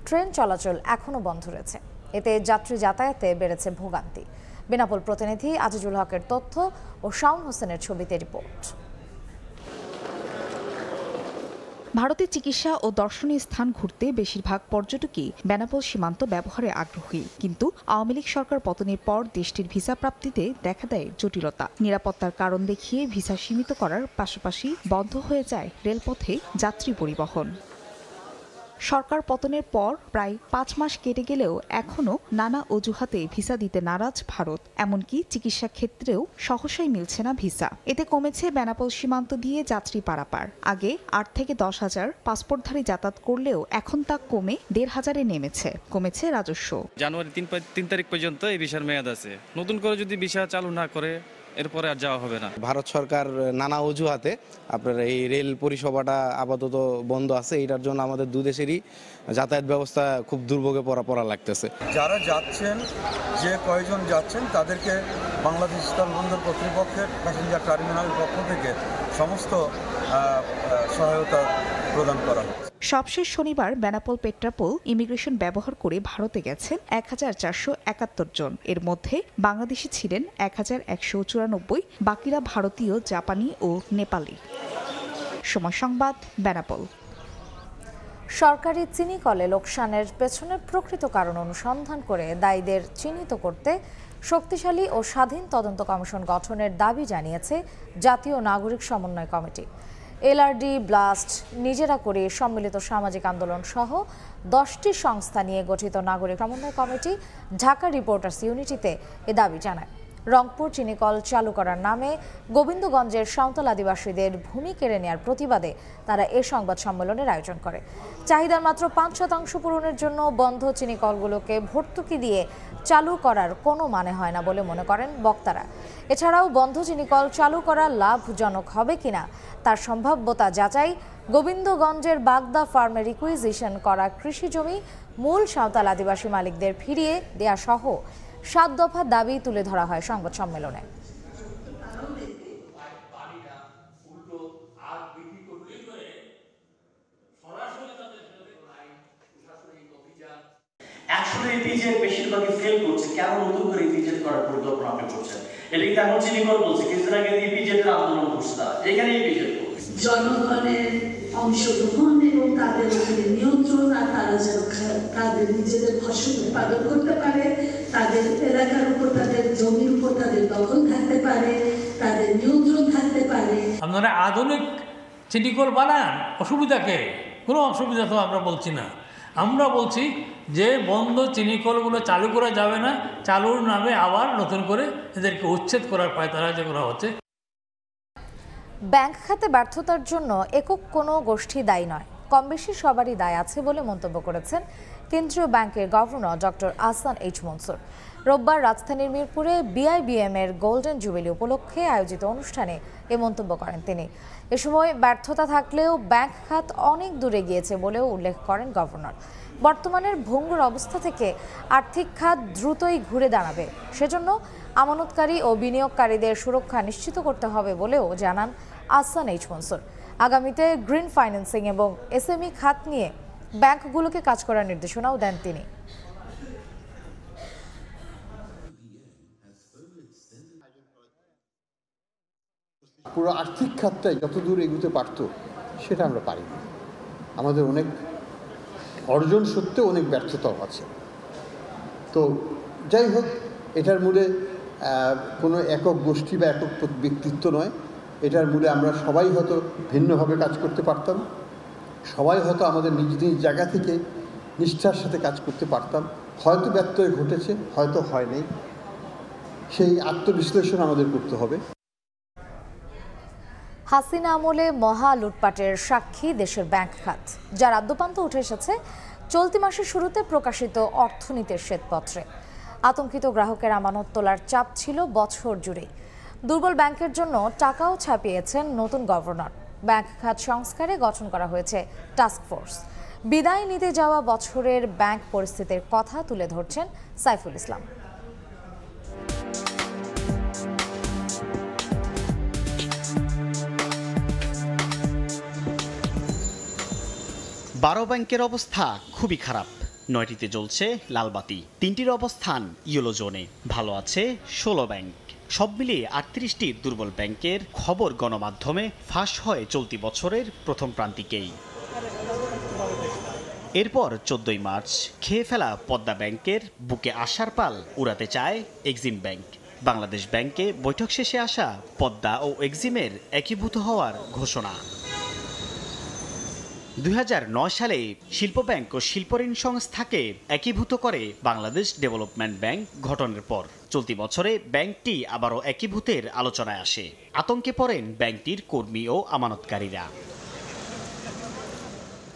ট্রেন চলাচল এখনও বন্ধ রয়েছে। এতে যাত্রী যাতায়াতে বেড়েছে ভোগান্তি। বেনাপোল প্রতিনিধি আজিজুল হকের তথ্য ও শাওন হোসেনের ছবিতে রিপোর্ট। ভারতে চিকিৎসা ও দর্শনীয় স্থান ঘুরতে বেশিরভাগ পর্যটকই বেনাপোল সীমান্ত ব্যবহারে আগ্রহী, কিন্তু আওয়ামী লীগ সরকার পতনের পর দেশটির ভিসা প্রাপ্তিতে দেখা দেয় জটিলতা। নিরাপত্তার কারণ দেখিয়ে ভিসা সীমিত করার পাশাপাশি বন্ধ হয়ে যায় রেলপথে যাত্রী পরিবহন। সরকার পতনের পর প্রায় 5 মাস কেটে গেলেও এখনও নানা অজুহাতে ভিসা দিতে নারাজ ভারত। এমনকি চিকিৎসা ক্ষেত্রেও সহসাই মিলছে না ভিসা। এতে কমেছে বেনাপোল সীমান্ত দিয়ে যাত্রী পারাপার। আগে 8 থেকে 10 হাজার পাসপোর্টধারী যাতায়াত করলেও এখন তা কমে 1,500-এ নেমেছে। কমেছে রাজস্ব। জানুয়ারি 3 তারিখ পর্যন্ত এই ভিসার মেয়াদ আছে, নতুন করে যদি ভিসা চালু না করে এরপরে আর যাওয়া হবে না। ভারত সরকার নানা অজুহাতে আপনার এই রেল পরিষেবাটা আপাতত বন্ধ আছে, এটার জন্য আমাদের দু দেশেরই যাতায়াত ব্যবস্থা খুব দুর্ভোগে পড়া লাগতেছে। যারা যাচ্ছেন, যে কয়েকজন যাচ্ছেন, তাদেরকে বাংলাদেশ স্থলবন্দর কর্তৃপক্ষের প্যাসেঞ্জার টার্মিনালের পক্ষ থেকে সমস্ত সহায়তা প্রদান করা হয়। সবশেষ শনিবার বেনাপোল পেট্রাপোল ইমিগ্রেশন ব্যবহার করে ভারতে গেছেন 1471 জন। এর মধ্যে বাংলাদেশি ছিলেন 1194, বাকিরা ভারতীয়, জাপানি ও নেপালি। সময় সংবাদ, বেনাপোল। সরকারি চিনি কলে লোকসানের পেছনের প্রকৃত কারণ অনুসন্ধান করে দায়ীদের চিহ্নিত করতে শক্তিশালী ও স্বাধীন তদন্ত কমিশন গঠনের দাবি জানিয়েছে জাতীয় নাগরিক সমন্বয় কমিটি। এলআরডি, ব্লাস্ট, নিজেরা করে সম্মিলিত সামাজিক আন্দোলন সহ 10টি সংস্থা নিয়ে গঠিত নাগরিক সমন্বয় কমিটি ঢাকা রিপোর্টার্স ইউনিটিতে এ দাবি জানায়। রংপুর চিনিকল চালু করার নামে গোবিন্দগঞ্জের সাঁওতাল আদিবাসীদের ভূমি কেড়ে নেওয়ার প্রতিবাদে তারা এ সংবাদ সম্মেলনের আয়োজন করে। চাহিদার মাত্র 5% পূরণের জন্য বন্ধ চিনিকলগুলোকে ভর্তুকি দিয়ে চালু করার কোনো মানে হয় না বলে মনে করেন বক্তারা। এছাড়াও বন্ধ চিনিকল চালু করা লাভজনক হবে কিনা তার সম্ভাব্যতা যাচাই, গোবিন্দগঞ্জের বাগদা ফার্মে রিকুইজিশন করা কৃষি জমি মূল সাঁওতাল আদিবাসী মালিকদের ফিরিয়ে দেয়া সহ 7 দফা দাবি তুলে ধরা হয় সংবাদ সম্মেলনে। বেশিরভাগই ফেল করছে, কেন নতুন করে ইপিজেড করার পরিকল্পনা আপনি করছেন? এটা কি তেমন চিনিকল বলছে, কিছুদিন আগে ইপিজেডের আন্দোলন করছে, তারা এখানে ইপিজেড করছে। জনগণের অংশগ্রহণ এবং তাদের উপরে নিয়ন্ত্রণ, আর তারা যেন তাদের নিজেদের ফসল উৎপাদন করতে পারে, তাদের এলাকার উপর, তাদের জমির উপর তাদের দখল থাকতে পারে, তাদের নিয়ন্ত্রণ থাকতে পারে। আপনারা আধুনিক চিনিকল বানান, অসুবিধাকে কোনো অসুবিধা তো আমরা বলছি না। আমরা বলছি যে বন্ধ চিনিকলগুলো চালু করা যাবে না, চালুর নামে আবার নতুন করে এদেরকে উচ্ছেদ করার পায়তারা যে করা হচ্ছে। ব্যাংক খাতে ব্যর্থতার জন্য একক কোনো গোষ্ঠী দায়ী নয়, কম বেশি সবারই দায় আছে বলে মন্তব্য করেছেন কেন্দ্রীয় ব্যাংকের governor doctor Ahsan H Mansur. রোববার রাজধানীর মিরপুরে বিআইবিএম এর গোল্ডেন জুবিলি উপলক্ষে আয়োজিত অনুষ্ঠানে এ মন্তব্য করেন তিনি। এ সময় ব্যর্থতা থাকলেও ব্যাংক খাত অনেক দূরে গিয়েছে বলেও উল্লেখ করেন গভর্নর। বর্তমানের ভঙ্গুর অবস্থা থেকে আর্থিক খাত দ্রুতই ঘুরে দাঁড়াবে, সেজন্য আমানতকারী ও বিনিয়োগকারীদের সুরক্ষা নিশ্চিত করতে হবে বলেও জানান আহসান এইচ মনসুর। আগামীতে গ্রিন ফাইন্যান্সিং এবং এসএমই খাত নিয়ে ব্যাংকগুলোকে কাজ করার নির্দেশনাও দেন তিনি। পুরো আর্থিক খাতটাই যতদূর এগোতে পারত সেটা আমরা পারিনি। আমাদের অনেক অর্জন সত্ত্বেও অনেক ব্যর্থতাও আছে। তো যাই হোক, এটার মূলে কোনো একক গোষ্ঠী বা একক ব্যক্তিত্ব নয়, এটার মূলে আমরা সবাই হয়তো ভিন্নভাবে কাজ করতে পারতাম, সবাই হয়তো আমাদের নিজ নিজ জায়গা থেকে নিষ্ঠার সাথে কাজ করতে পারতাম। হয়তো ব্যত্যয় ঘটেছে, হয়তো হয়নি, সেই আত্মবিশ্লেষণ আমাদের করতে হবে। হাসিনা আমলে মহা লুটপাটের সাক্ষী দেশের ব্যাংক খাত, যার আদ্যপান্ত উঠে এসেছে চলতি মাসের শুরুতে প্রকাশিত অর্থনীতির শ্বেতপত্রে। আতঙ্কিত গ্রাহকের আমানত তোলার চাপ ছিল বছর জুড়েই। দুর্বল ব্যাংকের জন্য টাকাও ছাপিয়েছেন নতুন গভর্নর। ব্যাংক খাত সংস্কারে গঠন করা হয়েছে টাস্ক ফোর্স। বিদায় নিতে যাওয়া বছরের ব্যাংক পরিস্থিতির কথা তুলে ধরছেন সাইফুল ইসলাম। 12 ব্যাংকের অবস্থা খুবই খারাপ। 9টিতে জ্বলছে লালবাতি, 3টির অবস্থান ইয়েলো জোনে। ভালো আছে 16 ব্যাংক। সব মিলিয়ে 38টি দুর্বল ব্যাংকের খবর গণমাধ্যমে ফাঁস হয় চলতি বছরের প্রথম প্রান্তিকেই। এরপর 14 মার্চ খেয়ে ফেলা পদ্মা ব্যাংকের বুকে আশার পাল উড়াতে চায় এক্সিম ব্যাংক। বাংলাদেশ ব্যাংকে বৈঠক শেষে আসা পদ্মা ও এক্সিমের একীভূত হওয়ার ঘোষণা। 2009 সালে শিল্প ব্যাংক ও শিল্পঋণ সংস্থাকে একীভূত করে বাংলাদেশ ডেভেলপমেন্ট ব্যাংক গঠনের পর চলতি বছরে ব্যাংকটি আবারও একীভূতের আলোচনায় আসে। আতঙ্কে পড়েন ব্যাংকটির কর্মী ও আমানতকারীরা।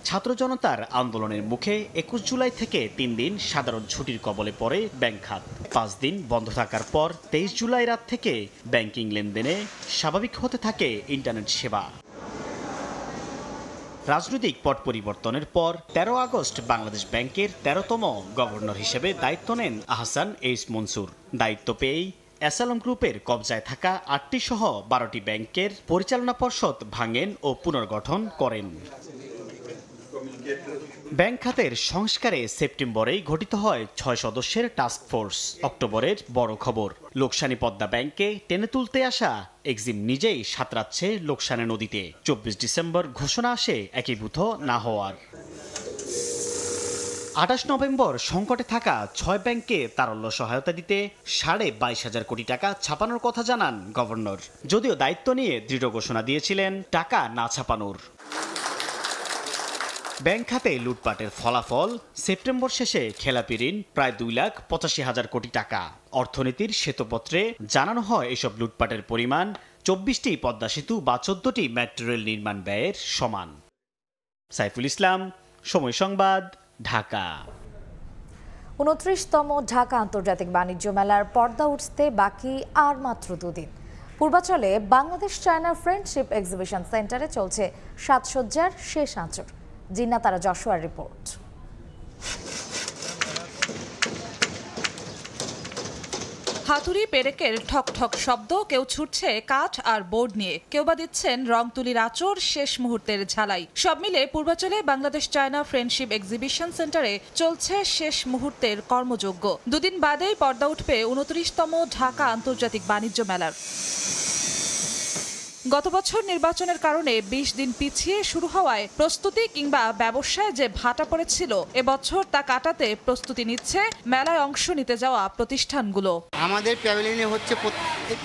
ছাত্র জনতার আন্দোলনের মুখে 21 জুলাই থেকে 3 দিন সাধারণ ছুটির কবলে পড়ে ব্যাংক খাত। 5 দিন বন্ধ থাকার পর 23 জুলাই রাত থেকে ব্যাংকিং লেনদেনে স্বাভাবিক হতে থাকে ইন্টারনেট সেবা। রাজনৈতিক পট পরিবর্তনের পর 13 আগস্ট বাংলাদেশ ব্যাংকের 13তম গভর্নর হিসেবে দায়িত্ব নেন আহসান এইচ মনসুর। দায়িত্ব পেয়েই অ্যাসালম গ্রুপের কবজায় থাকা 8টি সহ 12টি ব্যাংকের পরিচালনা পর্ষদ ভাঙেন ও পুনর্গঠন করেন। ব্যাংক খাতের সংস্কারে সেপ্টেম্বরেই গঠিত হয় 6 সদস্যের টাস্ক ফোর্স। অক্টোবরের বড় খবর, লোকসানি পদ্মা ব্যাংকে টেনে তুলতে আসা এক্সিম নিজেই সাঁতরাচ্ছে লোকসানের নদীতে। 24 ডিসেম্বর ঘোষণা আসে একীভূত না হওয়ার। 28 নভেম্বর সংকটে থাকা 6 ব্যাংকে তারল্য সহায়তা দিতে 22,500 কোটি টাকা ছাপানোর কথা জানান গভর্নর। যদিও দায়িত্ব নিয়ে দৃঢ় ঘোষণা দিয়েছিলেন টাকা না ছাপানোর। ব্যাংক খাতে লুটপাটের ফলাফল, সেপ্টেম্বর শেষে খেলাপি ঋণ প্রায় 2,85,000 কোটি টাকা। অর্থনীতির শ্বেতপত্রে জানানো হয় এসব লুটপাটের পরিমাণ 24টি পদ্মা সেতু বা 14টি মেট্রো রেল নির্মাণ ব্যয়ের সমান। সাইফুল ইসলাম, সময় সংবাদ, ঢাকা। 29তম ঢাকা আন্তর্জাতিক বাণিজ্য মেলার পর্দা উঠতে বাকি আর মাত্র 2 দিন। পূর্বাচলে বাংলাদেশ চায়না ফ্রেন্ডশিপ এক্সিবিশন সেন্টারে চলছে সাজসজ্জার শেষ আঁচড়। জিন্নাতারা যশোয়ার রিপোর্ট। হাতুড়ি পেরেকের ঠক ঠক শব্দ, কেউ ছুটছে কাঠ আর বোর্ড নিয়ে, কেউ বা দিচ্ছেন রং তুলির আঁচড়, শেষ মুহূর্তের ঝালাই। সব মিলে পূর্বাচলে বাংলাদেশ চায়না ফ্রেন্ডশিপ এক্সিবিশন সেন্টারে চলছে শেষ মুহূর্তের কর্মযজ্ঞ। 2 দিন বাদেই পর্দা উঠবে 29তম ঢাকা আন্তর্জাতিক বাণিজ্য মেলার। গত বছর নির্বাচনের কারণে 20 দিন পিছিয়ে শুরু হওয়ায় প্রস্তুতি কিংবা ব্যবসায় যে ভাটা পড়েছিল, এবছর তা কাটাতে প্রস্তুতি নিচ্ছে মেলায় অংশ নিতে যাওয়া প্রতিষ্ঠানগুলো। আমাদের প্যাভিলিয়নে হচ্ছে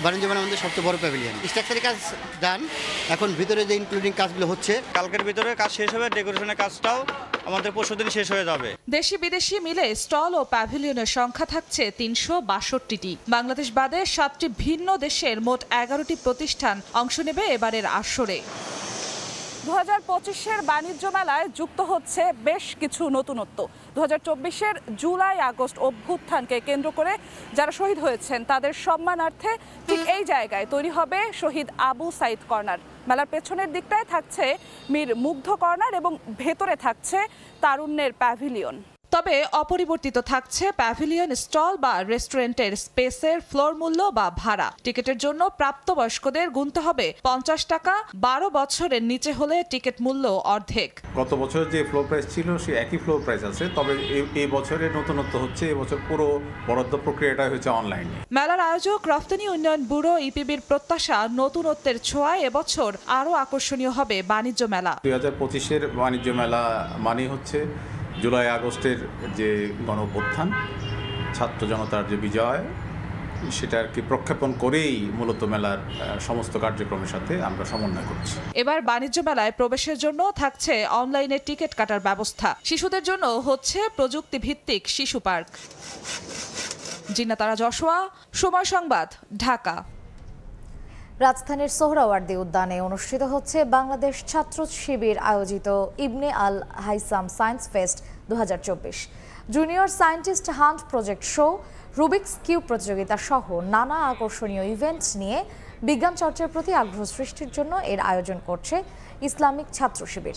বাণিজ্য মেলা আমাদের সবচেয়ে বড় প্যাভিলিয়ন। স্ট্রাকচারের কাজ ডান, এখন ভিতরে যে ইনক্লুডিং কাজগুলো হচ্ছে, কালকের ভিতরে কাজ শেষ হবে। ডেকোরেশনের কাজটাও আমাদের পরশুদিন শেষ হয়ে যাবে। দেশি বিদেশি মিলে স্টল ও প্যাভিলিয়নের সংখ্যা থাকছে 362টি। বাংলাদেশ বাদে 7টি ভিন্ন দেশের মোট 11টি প্রতিষ্ঠান অংশ নেবে এবারের আসরে। 2025-এর বাণিজ্য মেলায় যুক্ত হচ্ছে বেশ কিছু নতুনত্ব। 2024-এর জুলাই আগস্ট অভ্যুত্থানকে কেন্দ্র করে যারা শহীদ হয়েছেন তাদের সম্মানার্থে ঠিক এই জায়গায় তৈরি হবে শহীদ আবু সাইদ কর্নার। মেলার পেছনের দিকটায় থাকছে মীর মুগ্ধ কর্নার এবং ভেতরে থাকছে তারুণ্যের প্যাভিলিয়ন। তবে অপরিবর্তিত থাকছে প্যাভিলিয়ন, স্টল বা রেস্টুরেন্টের স্পেসের ফ্লোর মূল্য বা ভাড়া। টিকিটের জন্য প্রাপ্তবয়স্কদের গুনতে হবে 50 টাকা, 12 বছরের নিচে হলে টিকিট মূল্য অর্ধেক। গত বছর যে ফ্লোর প্রাইস ছিল সে একই ফ্লোর প্রাইস আছে, তবে এই বছরের নতুনত্ব হচ্ছে এবছর পুরো বরাদ্দ প্রক্রিয়াটা হচ্ছে অনলাইনে। মেলার আয়োজক রফতানি উন্নয়ন ব্যুরো ইপিবির প্রত্যাশা নতুনত্বের ছোঁয়ায় এবছর আরও আকর্ষণীয় হবে বাণিজ্য মেলা। 2025-এর বাণিজ্য মেলা মানে হচ্ছে জুলাই আগস্টের যে গণঅভ্যুত্থান, ছাত্র জনতার যে বিজয়, সেটাকে প্রক্ষেপণ করেই মূলত মেলার সমস্ত কার্যক্রমের সাথে আমরা সমন্বয় করছি। এবার বাণিজ্য মেলায় প্রবেশের জন্য থাকছে অনলাইনে টিকিট কাটার ব্যবস্থা। শিশুদের জন্য হচ্ছে প্রযুক্তি ভিত্তিক শিশু পার্ক। জিন্নাত আরা যশোয়া, সময় সংবাদ, ঢাকা। রাজধানীর সোহরাওয়ার্দী উদ্যানে অনুষ্ঠিত হচ্ছে বাংলাদেশ ছাত্র শিবির আয়োজিত Ibn Al Haytham science fest 2024। Junior scientist hunt project show, Rubik's cube প্রতিযোগিতা সহ নানা আকর্ষণীয় ইভেন্টস নিয়ে বিজ্ঞান চর্চার প্রতি আগ্রহ সৃষ্টির জন্য এর আয়োজন করছে ইসলামিক ছাত্র শিবির।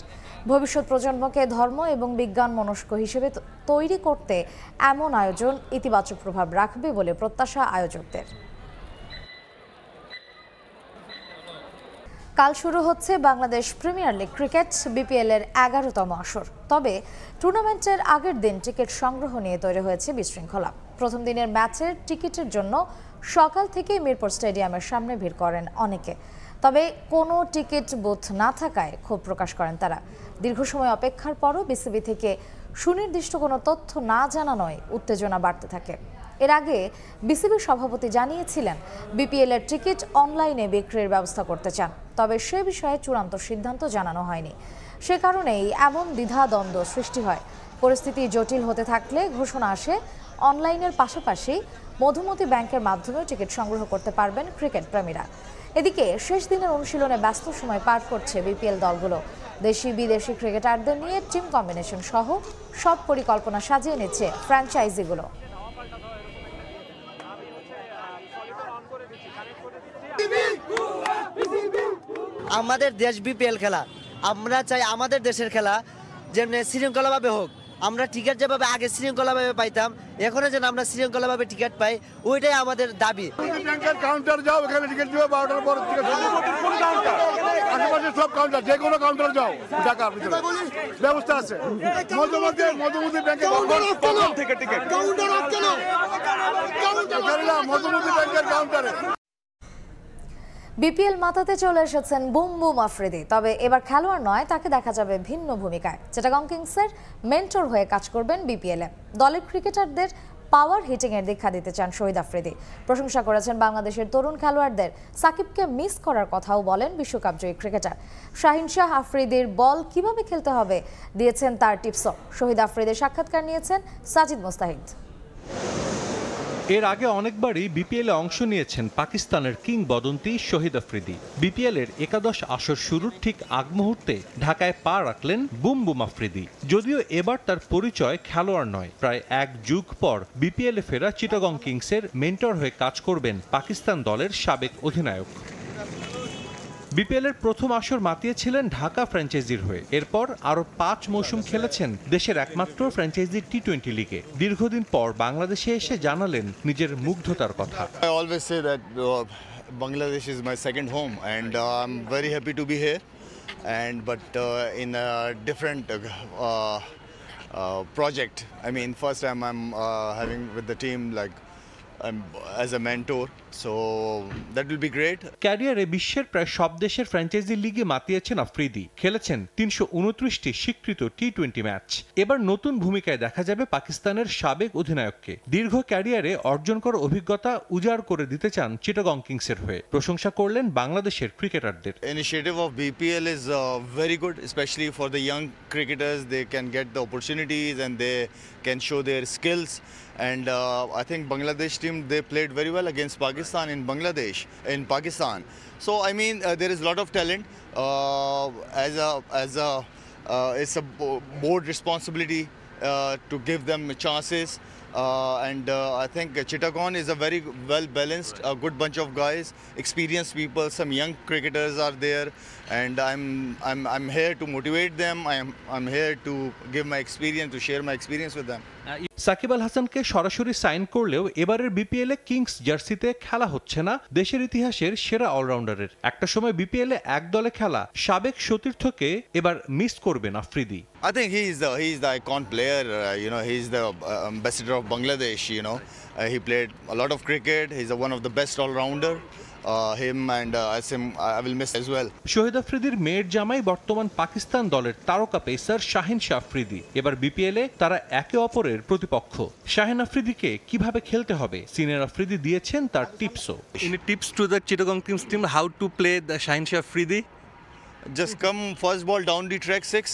ভবিষ্যৎ প্রজন্মকে ধর্ম এবং বিজ্ঞান মনস্ক হিসেবে তৈরি করতে এমন আয়োজন ইতিবাচক প্রভাব রাখবে বলে প্রত্যাশা আয়োজকদের। কাল শুরু হচ্ছে Bangladesh premier league cricket BPL এর 11তম আসর। তবে টুর্নামেন্টের আগের দিন টিকিট সংগ্রহ নিয়ে তৈরি হয়েছে বিশৃঙ্খলা। প্রথম দিনের ম্যাচের টিকিটের জন্য সকাল থেকেই মিরপুর স্টেডিয়ামের সামনে ভিড় করেন অনেকে। তবে কোনো টিকিট বুথ না থাকায় ক্ষোভ প্রকাশ করেন তারা। দীর্ঘ সময় অপেক্ষার পরও বিসিবি থেকে সুনির্দিষ্ট কোনো তথ্য না জানানোয় উত্তেজনা বাড়তে থাকে। এর আগে বিসিবি সভাপতি জানিয়েছিলেন বিপিএল এর টিকিট অনলাইনে বিক্রির ব্যবস্থা করতে চান, তবে সে বিষয়ে চূড়ান্ত সিদ্ধান্ত জানানো হয়নি। সে কারণেই এমন দ্বিধাদ্বন্দ্ব সৃষ্টি হয়। পরিস্থিতি জটিল হতে থাকলে ঘোষণা আসে অনলাইনের পাশাপাশি মধুমতি ব্যাংকের মাধ্যমেও টিকিট সংগ্রহ করতে পারবেন ক্রিকেট প্রেমীরা। এদিকে শেষ দিনের অনুশীলনে ব্যস্ত সময় পার করছে বিপিএল দলগুলো। দেশি বিদেশি ক্রিকেটারদের নিয়ে টিম কম্বিনেশন সহ সব পরিকল্পনা সাজিয়ে নিচ্ছে ফ্র্যাঞ্চাইজিগুলো। আমাদের দেশ বিপিএল খেলা, আমরা চাই আমাদের দেশের খেলা যেমনি শৃঙ্খলাভাবে হোক। আমরা টিকিট যেভাবে আগে শৃঙ্খলাভাবে পাইতাম, এখনো যেন আমরা শৃঙ্খলাভাবে টিকিট পাই, ওইটাই আমাদের দাবি। কাউন্টার যাও, এখানে টিকিট দিবে 12টার পর টিকিট আশেপাশে সব কাউন্টার, যে কোনো কাউন্টার যাও, ঢাকার ভিতরে ব্যবস্থা আছে। মধুমতি ব্যাংকের থেকে টিকিট মধুমতি ব্যাংকের কাউন্টারে। বিপিএল মাতাতে চলে এসেছেন বুম বুম আফ্রিদি। তবে এবার খেলোয়াড় নয়, তাকে দেখা যাবে ভিন্ন ভূমিকায়। চিটাগং কিংসের মেন্টর হয়ে কাজ করবেন বিপিএলে। দলের ক্রিকেটারদের পাওয়ার হিটিং এর দীক্ষা দিতে চান শহীদ আফ্রিদি। প্রশংসা করেছেন বাংলাদেশের তরুণ খেলোয়াড়দের। সাকিবকে মিস করার কথাও বলেন বিশ্বকাপ জয়ী ক্রিকেটার। শাহিন শাহ আফ্রিদির বল কিভাবে খেলতে হবে দিয়েছেন তার টিপসও। শহীদ আফ্রিদির সাক্ষাৎকার নিয়েছেন সাজিদ মোস্তাহিদ। এর আগে অনেকবারই বিপিএলে অংশ নিয়েছেন পাকিস্তানের কিংবদন্তি শহীদ আফ্রিদি। বিপিএলের একাদশ আসর শুরুর ঠিক আগ মুহূর্তে ঢাকায় পা রাখলেন বুম বুম আফ্রিদি। যদিও এবার তার পরিচয় খেলোয়াড় নয়, প্রায় এক যুগ পর বিপিএলে ফেরা চিটাগং কিংসের মেন্টর হয়ে কাজ করবেন পাকিস্তান দলের সাবেক অধিনায়ক। বিপিএলের প্রথম আসর মাতিয়েছিলেন ঢাকা ফ্র্যাঞ্চাইজির হয়ে। এরপর আরও 5 মৌসুম খেলেছেন দেশের একমাত্র ফ্র্যাঞ্চাইজি টি-20 লিগে। দীর্ঘদিন পর বাংলাদেশে এসে জানালেন নিজের মুগ্ধতার কথা। I always say that Bangladesh is my second home and I'm very happy to be here, but in a different project. I mean, first time I'm having with the team like as a mentor, so that will be great. ক্যারিয়ারে বিশ্বের প্রায় সব দেশের franchise লিগে মাতিয়েছেন আফ্রিদি। খেলেছেন 329টি স্বীকৃত টি-20 match. এবার নতুন ভূমিকায় দেখা যাবে পাকিস্তানের সাবেক অধিনায়ককে। দীর্ঘ ক্যারিয়ারে অর্জন করা অভিজ্ঞতা উজাড় করে দিতে চান চিটাগং কিংসের হয়ে। প্রশংসা করলেন বাংলাদেশের ক্রিকেটারদের। Initiative of BPL is very good, especially for the young cricketers. They can get the opportunities and they can show their skills. And I think Bangladesh team team, they played very well against Pakistan in Bangladesh, in Pakistan. So I mean, there is a lot of talent. It's a board responsibility to give them chances. I think Chittagong is a very well balanced, a good bunch of guys, experienced people. Some young cricketers are there, and I'm here to motivate them. I'm here to give my experience, to share my experience with them. Shakib Al হাসানকে সরাসরি sign করলেও এবারের বিপিএলে Kings জার্সিতে খেলা হচ্ছে না দেশের ইতিহাসের সেরা অলরাউন্ডারের। একটা সময় বিপিএলে এক দলে খেলা সাবেক সতীর্থকে এবার মিস করবেন Afridi. I think he's the icon player. He's the ambassador of Bangladesh. He played a lot of cricket. He's one of the best all-rounder. Him and I will miss as well. শহীদ আফ্রিদির মেয়ের জামাই বর্তমান পাকিস্তান দলের তারকা pacer Shahin Shah Afridi. এবার বিপিএলে তারা একে অপরের প্রতিপক্ষ। শাহিন আফ্রিদিকে কিভাবে খেলতে হবে সিনিয়র আফ্রিদি দিয়েছেন তার টিপসও। Any tips to the Chittagong Kings team how to play the Shahin Shah Afridi? Just come first ball down the track 6.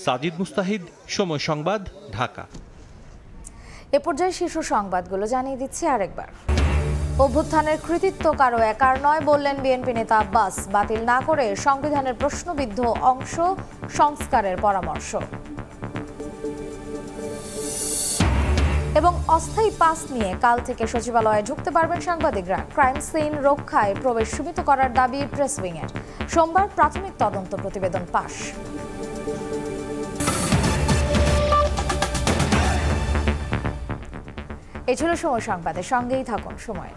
Sajid মুস্তাহিদ, সময় সংবাদ, ঢাকা। এ পর্যায়ে শীর্ষ সংবাদগুলো জানিয়ে দিচ্ছি আরেকবার। অভ্যুত্থানের কৃতিত্ব কারো একার নয় বললেন বিএনপি নেতা আব্বাস। বাতিল না করে সংবিধানের প্রশ্নবিদ্ধ অংশ সংস্কারের পরামর্শ। এবং অস্থায়ী পাস নিয়ে কাল থেকে সচিবালয়ে ঢুকতে পারবেন সাংবাদিকরা। ক্রাইম সিন রক্ষায় প্রবেশ সীমিত করার দাবি প্রেস উইংয়ের। সোমবার প্রাথমিক তদন্ত প্রতিবেদন পাশ। এই ছিল সময় সংবাদের সঙ্গেই থাকুন সময়।